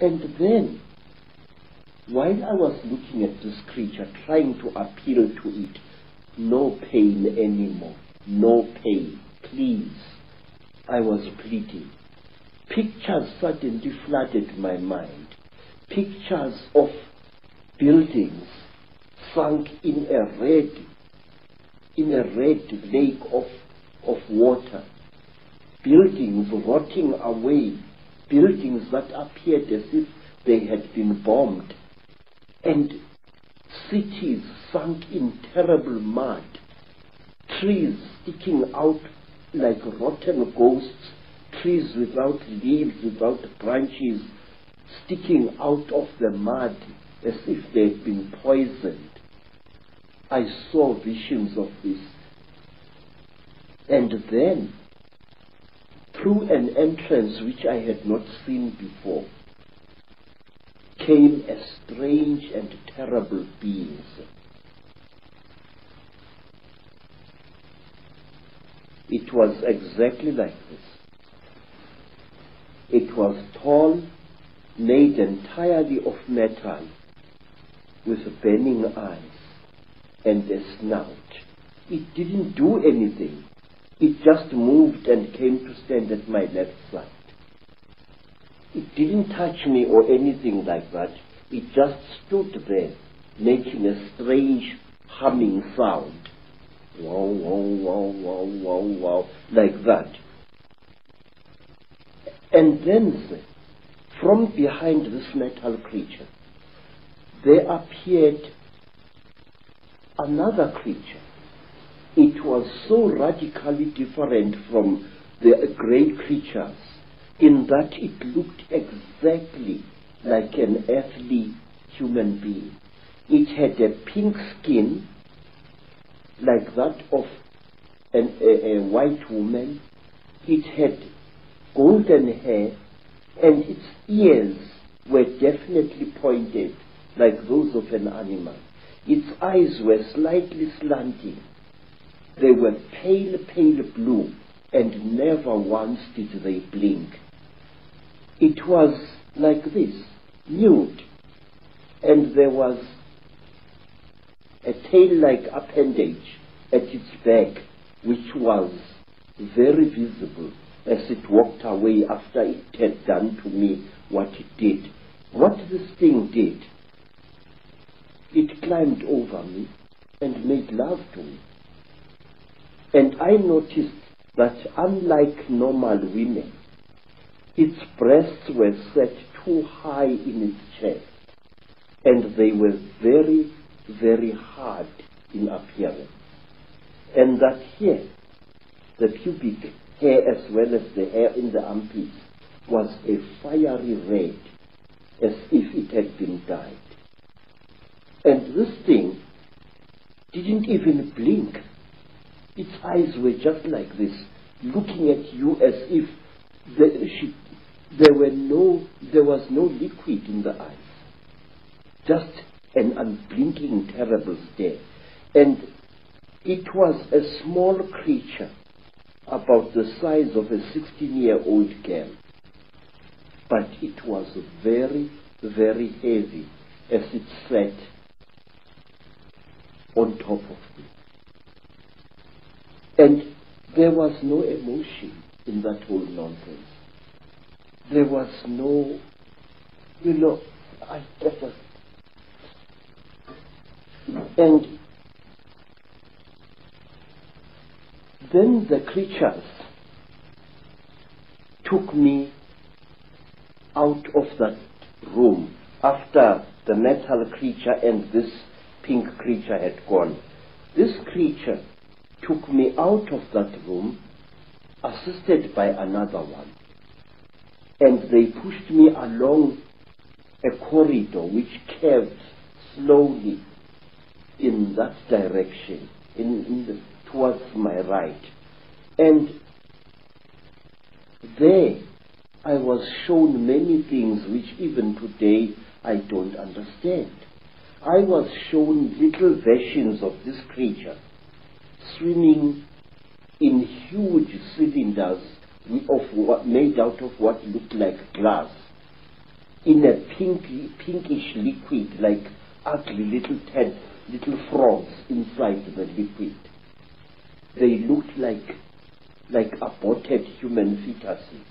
And then, while I was looking at this creature, trying to appeal to it, no pain anymore, no pain, please, I was pleading. Pictures suddenly flooded my mind. Pictures of buildings sunk in a red lake of water. Buildings rotting away. Buildings that appeared as if they had been bombed. And cities sunk in terrible mud. Trees sticking out like rotten ghosts. Trees without leaves, without branches, sticking out of the mud as if they had been poisoned. I saw visions of this. And then, through an entrance which I had not seen before, came a strange and terrible being. It was exactly like this. It was tall, made entirely of metal, with burning eyes and a snout. It didn't do anything. It just moved and came to stand at my left side. It didn't touch me or anything like that. It just stood there, making a strange humming sound. Wow, wow, wow, wow, wow, wow, like that. And then, from behind this metal creature, there appeared another creature. It was so radically different from the great creatures in that it looked exactly like an earthly human being. It had a pink skin like that of a white woman. It had golden hair, and its ears were definitely pointed like those of an animal. Its eyes were slightly slanting. They were pale, pale blue, and never once did they blink. It was like this, nude, and there was a tail-like appendage at its back, which was very visible as it walked away after it had done to me what it did. What this thing did, it climbed over me and made love to me. And I noticed that unlike normal women, its breasts were set too high in its chest, and they were very, very hard in appearance. And that here, the pubic hair as well as the hair in the armpits was a fiery red, as if it had been dyed. And this thing didn't even blink. Its eyes were just like this, looking at you as if there was no liquid in the eyes. Just an unblinking, terrible stare. And it was a small creature, about the size of a 16-year-old girl. But it was very, very heavy as it sat on top of me. And there was no emotion in that whole nonsense. There was no, and then the creatures took me out of that room after the metal creature and this pink creature had gone. This creature took me out of that room, assisted by another one. And they pushed me along a corridor which curved slowly in that direction, towards my right. And there I was shown many things which even today I don't understand. I was shown little versions of this creature swimming in huge cylinders made out of what looked like glass. in a pinkish liquid, like ugly little frogs inside the liquid. They looked like aborted human fetuses.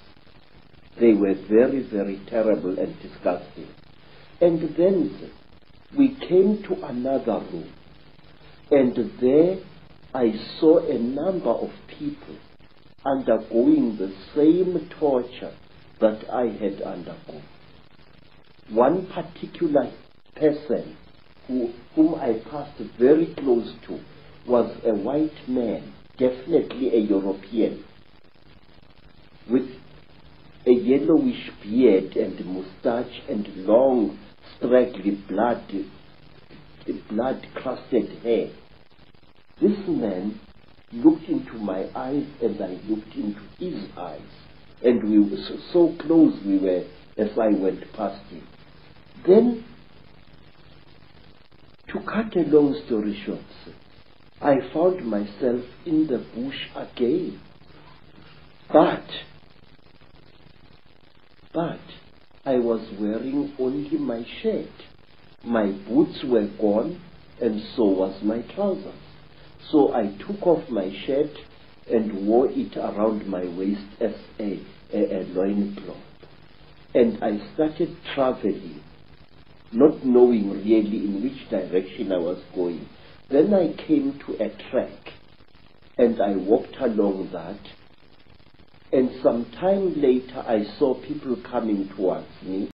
They were very, very terrible and disgusting. And then we came to another room, and there I saw a number of people undergoing the same torture that I had undergone. One particular person whom I passed very close to was a white man, definitely a European, with a yellowish beard and moustache and long, straggly blood-crusted hair. This man looked into my eyes and I looked into his eyes, and we were so close we were as I went past him. Then, to cut a long story short, I found myself in the bush again. But I was wearing only my shirt. My boots were gone, and so was my trousers. So I took off my shirt and wore it around my waist as a loincloth. And I started traveling, not knowing really in which direction I was going. Then I came to a track, and I walked along that. And some time later, I saw people coming towards me,